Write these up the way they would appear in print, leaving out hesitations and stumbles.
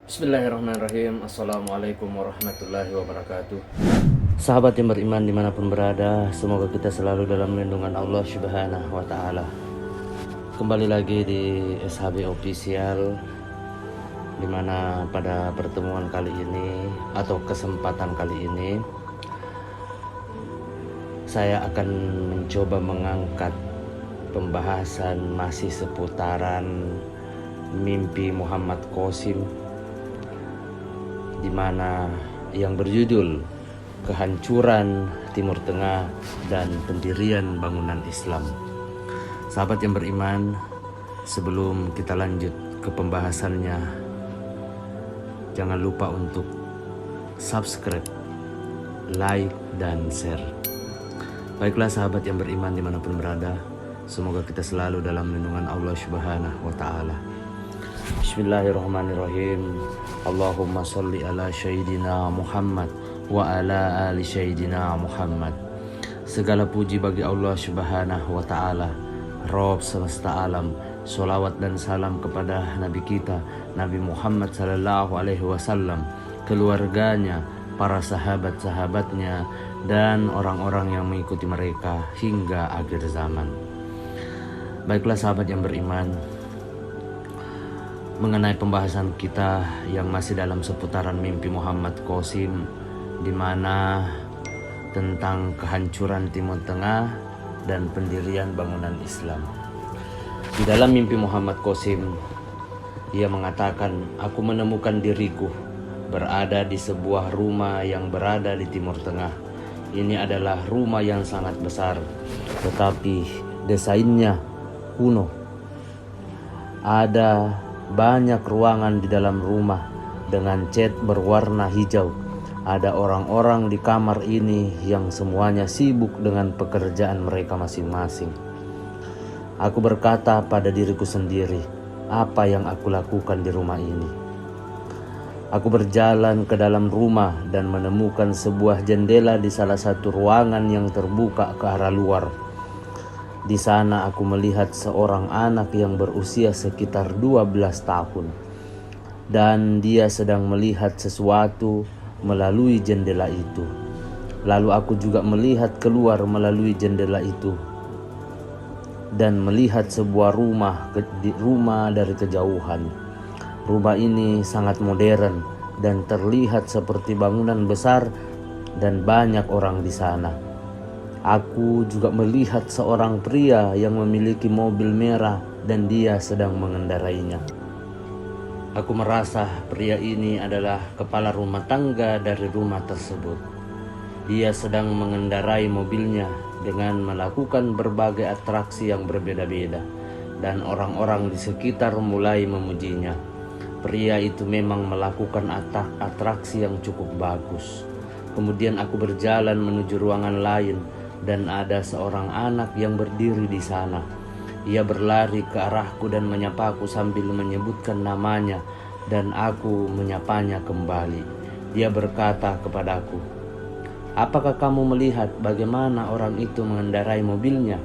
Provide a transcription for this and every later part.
Bismillahirrahmanirrahim. Assalamualaikum warahmatullahi wabarakatuh. Sahabat yang beriman dimanapun berada, semoga kita selalu dalam lindungan Allah Subhanahu wa Ta'ala. Kembali lagi di SHB Official, dimana pada pertemuan kali ini atau kesempatan kali ini saya akan mencoba mengangkat pembahasan masih seputaran mimpi Muhammad Qasim, di mana yang berjudul Kehancuran Timur Tengah dan Pendirian Bangunan Islam. Sahabat yang beriman, sebelum kita lanjut ke pembahasannya, jangan lupa untuk subscribe, like, dan share. Baiklah sahabat yang beriman dimanapun berada, semoga kita selalu dalam lindungan Allah Subhanahu wa Ta'ala. Bismillahirrahmanirrahim. Allahumma salli ala Sayyidina Muhammad wa ala ali Sayyidina Muhammad. Segala puji bagi Allah Subhanahu wa Ta'ala, Rabb semesta alam. Salawat dan salam kepada Nabi kita, Nabi Muhammad sallallahu alaihi wasallam, keluarganya, para sahabat-sahabatnya, dan orang-orang yang mengikuti mereka hingga akhir zaman. Baiklah sahabat yang beriman, mengenai pembahasan kita yang masih dalam seputaran mimpi Muhammad Qasim, di mana tentang kehancuran Timur Tengah dan pendirian bangunan Islam. Di dalam mimpi Muhammad Qasim, ia mengatakan, "Aku menemukan diriku berada di sebuah rumah yang berada di Timur Tengah. Ini adalah rumah yang sangat besar, tetapi desainnya kuno. Ada banyak ruangan di dalam rumah dengan cat berwarna hijau. Ada orang-orang di kamar ini yang semuanya sibuk dengan pekerjaan mereka masing-masing. Aku berkata pada diriku sendiri, apa yang aku lakukan di rumah ini? Aku berjalan ke dalam rumah dan menemukan sebuah jendela di salah satu ruangan yang terbuka ke arah luar. Di sana aku melihat seorang anak yang berusia sekitar 12 tahun. Dan dia sedang melihat sesuatu melalui jendela itu. Lalu aku juga melihat keluar melalui jendela itu dan melihat sebuah rumah dari kejauhan. Rumah ini sangat modern dan terlihat seperti bangunan besar dan banyak orang di sana. Aku juga melihat seorang pria yang memiliki mobil merah dan dia sedang mengendarainya. Aku merasa pria ini adalah kepala rumah tangga dari rumah tersebut. Dia sedang mengendarai mobilnya dengan melakukan berbagai atraksi yang berbeda-beda, dan orang-orang di sekitar mulai memujinya. Pria itu memang melakukan atraksi yang cukup bagus. Kemudian aku berjalan menuju ruangan lain dan ada seorang anak yang berdiri di sana. Ia berlari ke arahku dan menyapaku sambil menyebutkan namanya, dan aku menyapanya kembali. Dia berkata kepadaku, "Apakah kamu melihat bagaimana orang itu mengendarai mobilnya?"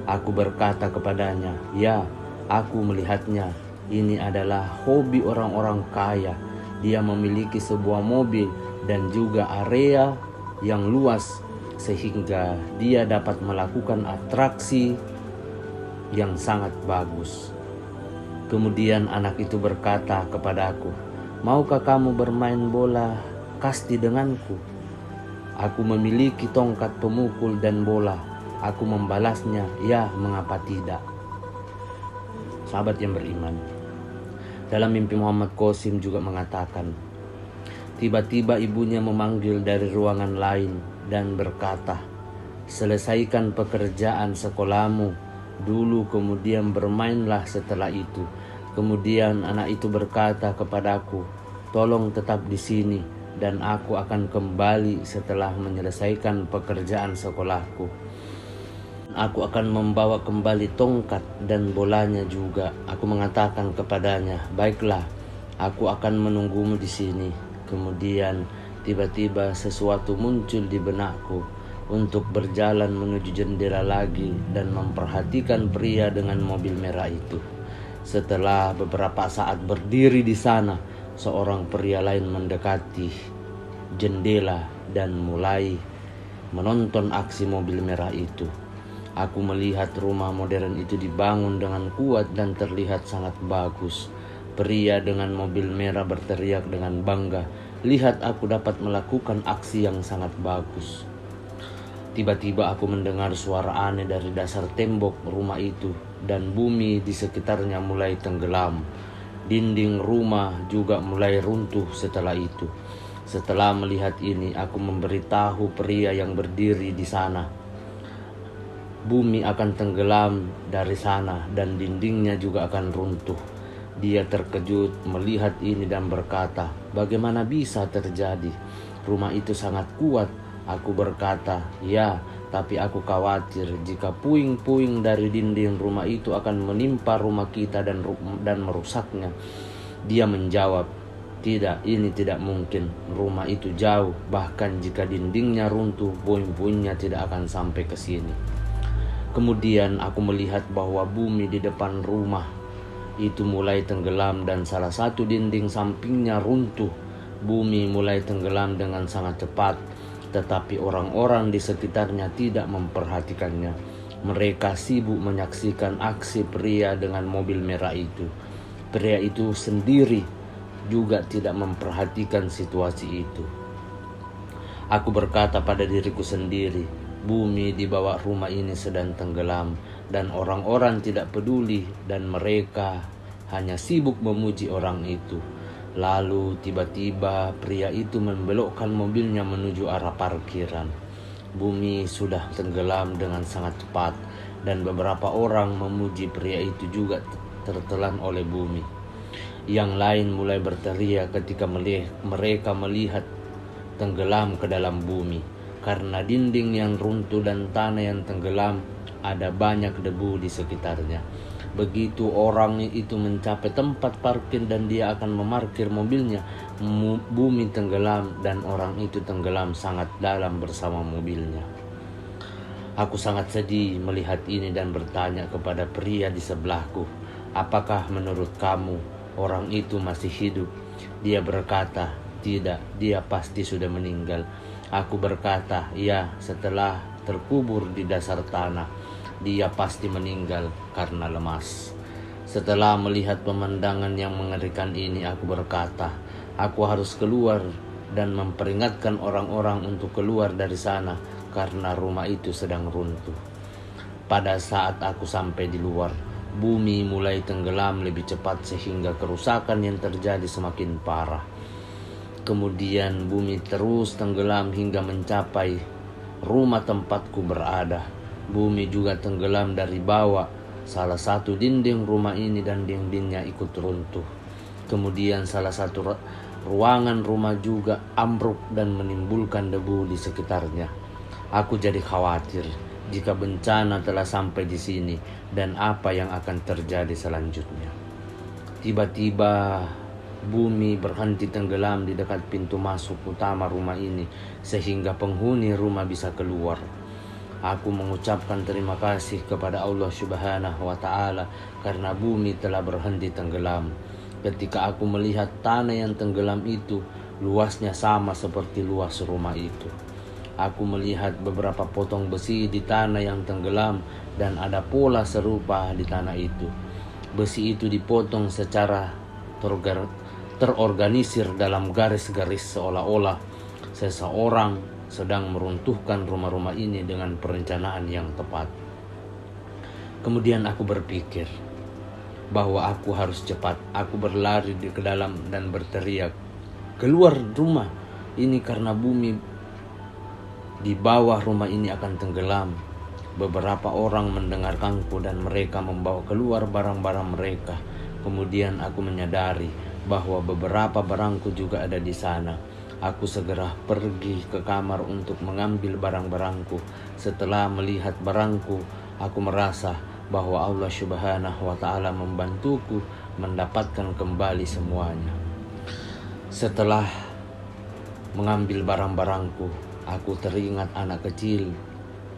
Aku berkata kepadanya, "Ya, aku melihatnya. Ini adalah hobi orang-orang kaya. Dia memiliki sebuah mobil dan juga area yang luas sehingga dia dapat melakukan atraksi yang sangat bagus." Kemudian anak itu berkata kepadaku, "Maukah kamu bermain bola kasti denganku?" Aku memiliki tongkat pemukul dan bola. Aku membalasnya, "Ya, mengapa tidak?" Sahabat yang beriman, dalam mimpi Muhammad Qasim juga mengatakan, tiba-tiba ibunya memanggil dari ruangan lain dan berkata, "Selesaikan pekerjaan sekolahmu dulu, kemudian bermainlah setelah itu." Kemudian anak itu berkata kepadaku, "Tolong tetap di sini dan aku akan kembali setelah menyelesaikan pekerjaan sekolahku. Aku akan membawa kembali tongkat dan bolanya juga." Aku mengatakan kepadanya, "Baiklah, aku akan menunggumu di sini." Kemudian tiba-tiba sesuatu muncul di benakku untuk berjalan menuju jendela lagi dan memperhatikan pria dengan mobil merah itu. Setelah beberapa saat berdiri di sana, seorang pria lain mendekati jendela dan mulai menonton aksi mobil merah itu. Aku melihat rumah modern itu dibangun dengan kuat dan terlihat sangat bagus. Pria dengan mobil merah berteriak dengan bangga, "Lihat, aku dapat melakukan aksi yang sangat bagus." Tiba-tiba aku mendengar suara aneh dari dasar tembok rumah itu dan bumi di sekitarnya mulai tenggelam. Dinding rumah juga mulai runtuh setelah itu. Setelah melihat ini, aku memberitahu pria yang berdiri di sana, bumi akan tenggelam dari sana dan dindingnya juga akan runtuh. Dia terkejut melihat ini dan berkata, "Bagaimana bisa terjadi? Rumah itu sangat kuat." Aku berkata, "Ya, tapi aku khawatir jika puing-puing dari dinding rumah itu akan menimpa rumah kita dan merusaknya." Dia menjawab, "Tidak, ini tidak mungkin. Rumah itu jauh, bahkan jika dindingnya runtuh, puing-puingnya tidak akan sampai ke sini." Kemudian aku melihat bahwa bumi di depan rumah itu mulai tenggelam dan salah satu dinding sampingnya runtuh. Bumi mulai tenggelam dengan sangat cepat, tetapi orang-orang di sekitarnya tidak memperhatikannya. Mereka sibuk menyaksikan aksi pria dengan mobil merah itu. Pria itu sendiri juga tidak memperhatikan situasi itu. Aku berkata pada diriku sendiri, bumi di bawah rumah ini sedang tenggelam dan orang-orang tidak peduli dan mereka hanya sibuk memuji orang itu. Lalu tiba-tiba pria itu membelokkan mobilnya menuju arah parkiran. Bumi sudah tenggelam dengan sangat cepat dan beberapa orang memuji pria itu juga tertelan oleh bumi. Yang lain mulai berteriak ketika mereka melihat tenggelam ke dalam bumi. Karena dinding yang runtuh dan tanah yang tenggelam, ada banyak debu di sekitarnya. Begitu orang itu mencapai tempat parkir dan dia akan memarkir mobilnya, bumi tenggelam dan orang itu tenggelam sangat dalam bersama mobilnya. Aku sangat sedih melihat ini dan bertanya kepada pria di sebelahku, "Apakah menurut kamu orang itu masih hidup?" Dia berkata, "Tidak, dia pasti sudah meninggal." Aku berkata, "Ya, setelah terkubur di dasar tanah, dia pasti meninggal karena lemas." Setelah melihat pemandangan yang mengerikan ini, aku berkata, "Aku harus keluar dan memperingatkan orang-orang untuk keluar dari sana karena rumah itu sedang runtuh." Pada saat aku sampai di luar, bumi mulai tenggelam lebih cepat sehingga kerusakan yang terjadi semakin parah. Kemudian bumi terus tenggelam hingga mencapai rumah tempatku berada. Bumi juga tenggelam dari bawah salah satu dinding rumah ini dan dindingnya ikut runtuh. Kemudian salah satu ruangan rumah juga ambruk dan menimbulkan debu di sekitarnya. Aku jadi khawatir jika bencana telah sampai di sini dan apa yang akan terjadi selanjutnya. Tiba-tiba bumi berhenti tenggelam di dekat pintu masuk utama rumah ini sehingga penghuni rumah bisa keluar. Aku mengucapkan terima kasih kepada Allah Subhanahu wa Ta'ala karena bumi telah berhenti tenggelam. Ketika aku melihat tanah yang tenggelam itu, luasnya sama seperti luas rumah itu. Aku melihat beberapa potong besi di tanah yang tenggelam dan ada pola serupa di tanah itu. Besi itu dipotong secara terorganisir dalam garis-garis seolah-olah seseorang sedang meruntuhkan rumah-rumah ini dengan perencanaan yang tepat. Kemudian aku berpikir bahwa aku harus cepat. Aku berlari ke dalam dan berteriak, "Keluar rumah ini karena bumi di bawah rumah ini akan tenggelam." Beberapa orang mendengarkanku dan mereka membawa keluar barang-barang mereka. Kemudian aku menyadari bahwa beberapa barangku juga ada di sana. Aku segera pergi ke kamar untuk mengambil barang-barangku. Setelah melihat barangku, aku merasa bahwa Allah Subhanahu wa Ta'ala membantuku mendapatkan kembali semuanya. Setelah mengambil barang-barangku, aku teringat anak kecil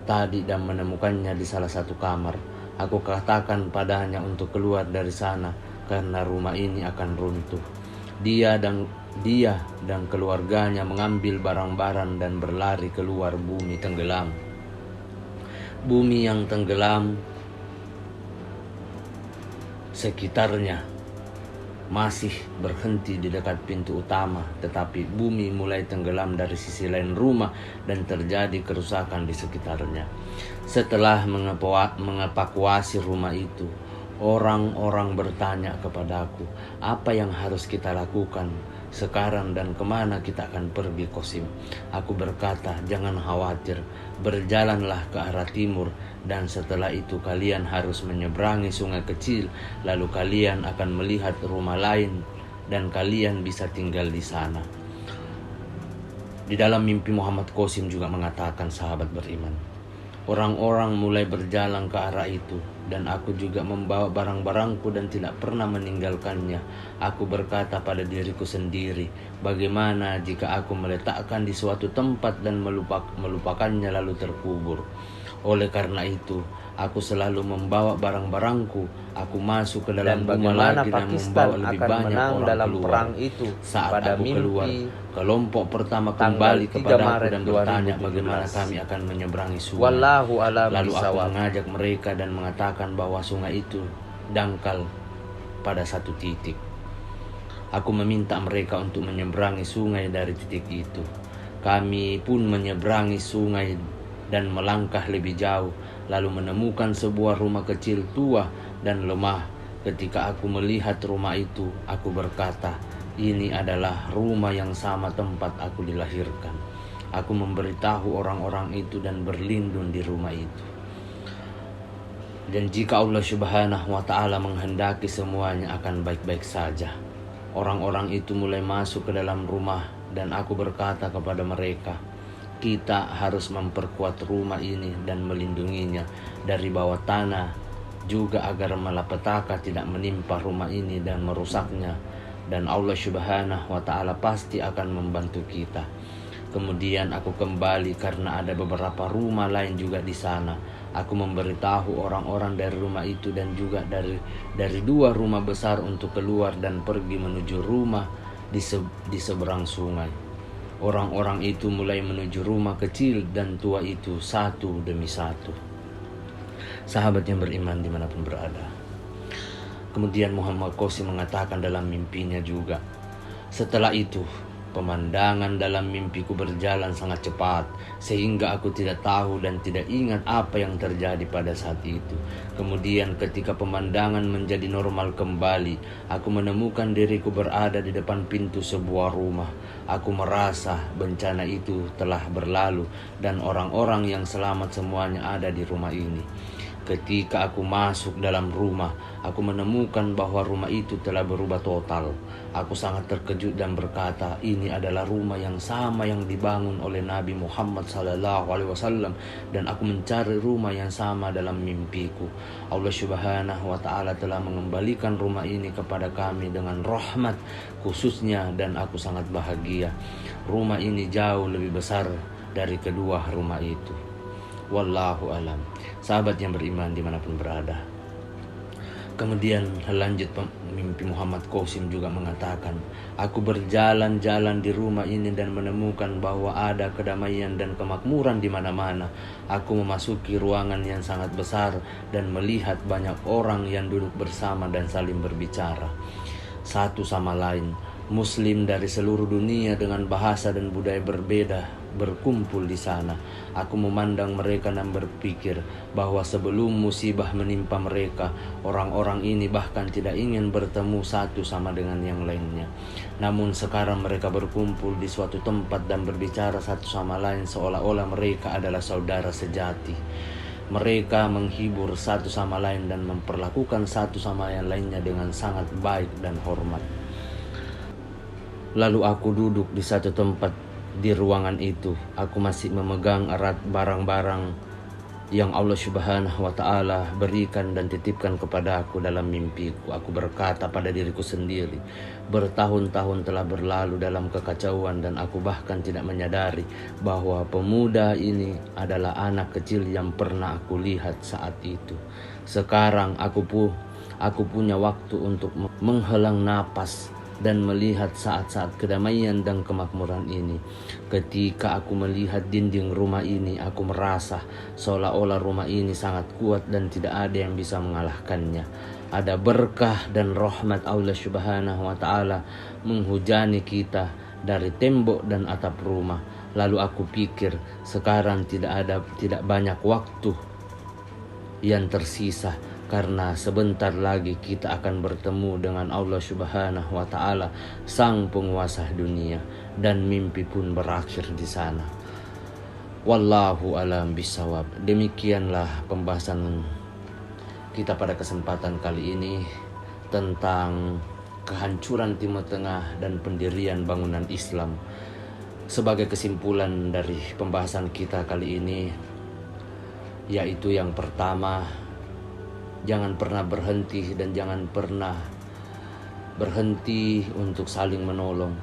tadi dan menemukannya di salah satu kamar. Aku katakan padanya untuk keluar dari sana karena rumah ini akan runtuh. Dia dan keluarganya mengambil barang-barang dan berlari keluar bumi tenggelam. Bumi yang tenggelam sekitarnya masih berhenti di dekat pintu utama, tetapi bumi mulai tenggelam dari sisi lain rumah dan terjadi kerusakan di sekitarnya. Setelah mengevakuasi rumah itu, orang-orang bertanya kepadaku, apa yang harus kita lakukan sekarang dan kemana kita akan pergi, Qasim? Aku berkata, jangan khawatir, berjalanlah ke arah timur, dan setelah itu kalian harus menyeberangi sungai kecil, lalu kalian akan melihat rumah lain dan kalian bisa tinggal di sana. Di dalam mimpi Muhammad Qasim juga mengatakan, sahabat beriman, orang-orang mulai berjalan ke arah itu, dan aku juga membawa barang-barangku dan tidak pernah meninggalkannya. Aku berkata pada diriku sendiri, bagaimana jika aku meletakkan di suatu tempat dan melupakannya lalu terkubur? Oleh karena itu, aku selalu membawa barang-barangku. Aku masuk ke dalam rumah lagi dan membawa lebih banyak orang dalam keluar. perang itu. Saat Pada aku keluar, mimpi kelompok pertama kembali kepadaku dan bertanya 2017. bagaimana kami akan menyeberangi sungai. Wallahu a'lam Lalu aku bishawab. mengajak mereka dan mengatakan bahwa sungai itu dangkal pada satu titik. Aku meminta mereka untuk menyeberangi sungai dari titik itu. Kami pun menyeberangi sungai dan melangkah lebih jauh, lalu menemukan sebuah rumah kecil tua dan lemah. Ketika aku melihat rumah itu, aku berkata, ini adalah rumah yang sama tempat aku dilahirkan. Aku memberitahu orang-orang itu dan berlindung di rumah itu. Dan jika Allah Subhanahu wa ta'ala menghendaki, semuanya akan baik-baik saja. Orang-orang itu mulai masuk ke dalam rumah dan aku berkata kepada mereka, kita harus memperkuat rumah ini dan melindunginya dari bawah tanah, juga agar malapetaka tidak menimpa rumah ini dan merusaknya. Dan Allah Subhanahu wa ta'ala pasti akan membantu kita. Kemudian aku kembali karena ada beberapa rumah lain juga di sana. Aku memberitahu orang-orang dari rumah itu dan juga dari dua rumah besar untuk keluar dan pergi menuju rumah di seberang sungai. Orang-orang itu mulai menuju rumah kecil dan tua itu satu demi satu. Sahabat yang beriman dimanapun berada. Kemudian Muhammad Qasim mengatakan dalam mimpinya juga, setelah itu pemandangan dalam mimpiku berjalan sangat cepat sehingga aku tidak tahu dan tidak ingat apa yang terjadi pada saat itu. Kemudian ketika pemandangan menjadi normal kembali, aku menemukan diriku berada di depan pintu sebuah rumah. Aku merasa bencana itu telah berlalu dan orang-orang yang selamat semuanya ada di rumah ini. Ketika aku masuk dalam rumah, aku menemukan bahwa rumah itu telah berubah total. Aku sangat terkejut dan berkata, ini adalah rumah yang sama yang dibangun oleh Nabi Muhammad SAW, dan aku mencari rumah yang sama dalam mimpiku. Allah Subhanahu wa ta'ala telah mengembalikan rumah ini kepada kami dengan rahmat khususnya, dan aku sangat bahagia. Rumah ini jauh lebih besar dari kedua rumah itu. Wallahu alam. Sahabat yang beriman dimanapun berada. Kemudian lanjut mimpi Muhammad Qasim juga mengatakan, aku berjalan-jalan di rumah ini dan menemukan bahwa ada kedamaian dan kemakmuran di mana-mana. Aku memasuki ruangan yang sangat besar dan melihat banyak orang yang duduk bersama dan saling berbicara satu sama lain. Muslim dari seluruh dunia dengan bahasa dan budaya berbeda berkumpul di sana. Aku memandang mereka dan berpikir bahwa sebelum musibah menimpa mereka, orang-orang ini bahkan tidak ingin bertemu satu sama dengan yang lainnya. Namun sekarang mereka berkumpul di suatu tempat dan berbicara satu sama lain seolah-olah mereka adalah saudara sejati. Mereka menghibur satu sama lain dan memperlakukan satu sama yang lainnya dengan sangat baik dan hormat. Lalu aku duduk di satu tempat di ruangan itu. Aku masih memegang erat barang-barang yang Allah Subhanahu wa ta'ala berikan dan titipkan kepada aku dalam mimpiku. Aku berkata pada diriku sendiri, bertahun-tahun telah berlalu dalam kekacauan dan aku bahkan tidak menyadari bahwa pemuda ini adalah anak kecil yang pernah aku lihat saat itu. Sekarang aku punya waktu untuk menghelang napas dan melihat saat-saat kedamaian dan kemakmuran ini. Ketika aku melihat dinding rumah ini, aku merasa seolah-olah rumah ini sangat kuat dan tidak ada yang bisa mengalahkannya. Ada berkah dan rahmat Allah Subhanahu wa Ta'ala menghujani kita dari tembok dan atap rumah. Lalu aku pikir, sekarang tidak banyak waktu yang tersisa, karena sebentar lagi kita akan bertemu dengan Allah Subhanahu wa Ta'ala, sang penguasa dunia, dan mimpi pun berakhir di sana. Wallahu alam bisawab. Demikianlah pembahasan kita pada kesempatan kali ini tentang kehancuran Timur Tengah dan pendirian bangunan Islam. Sebagai kesimpulan dari pembahasan kita kali ini, yaitu yang pertama, jangan pernah berhenti dan jangan pernah berhenti untuk saling menolong,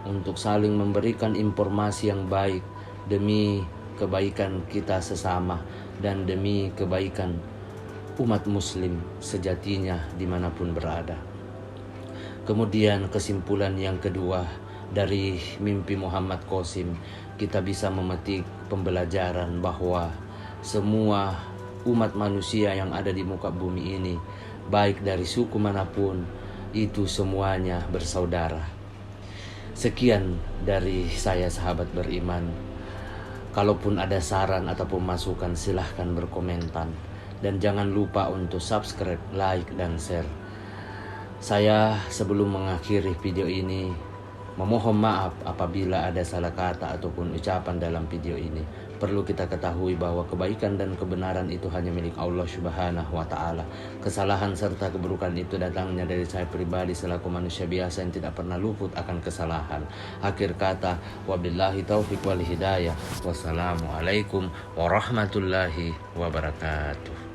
untuk saling memberikan informasi yang baik demi kebaikan kita sesama dan demi kebaikan umat muslim sejatinya dimanapun berada. Kemudian kesimpulan yang kedua dari mimpi Muhammad Qasim, kita bisa memetik pembelajaran bahwa semua umat manusia yang ada di muka bumi ini, baik dari suku manapun, itu semuanya bersaudara. Sekian dari saya, sahabat beriman. Kalaupun ada saran ataupun masukan, silahkan berkomentar. Dan jangan lupa untuk subscribe, like, dan share. Saya sebelum mengakhiri video ini memohon maaf apabila ada salah kata ataupun ucapan dalam video ini. Perlu kita ketahui bahwa kebaikan dan kebenaran itu hanya milik Allah Subhanahu wa Ta'ala. Kesalahan serta keburukan itu datangnya dari saya pribadi selaku manusia biasa yang tidak pernah luput akan kesalahan. Akhir kata, wabillahi taufiq wal hidayah. Wassalamualaikum warahmatullahi wabarakatuh.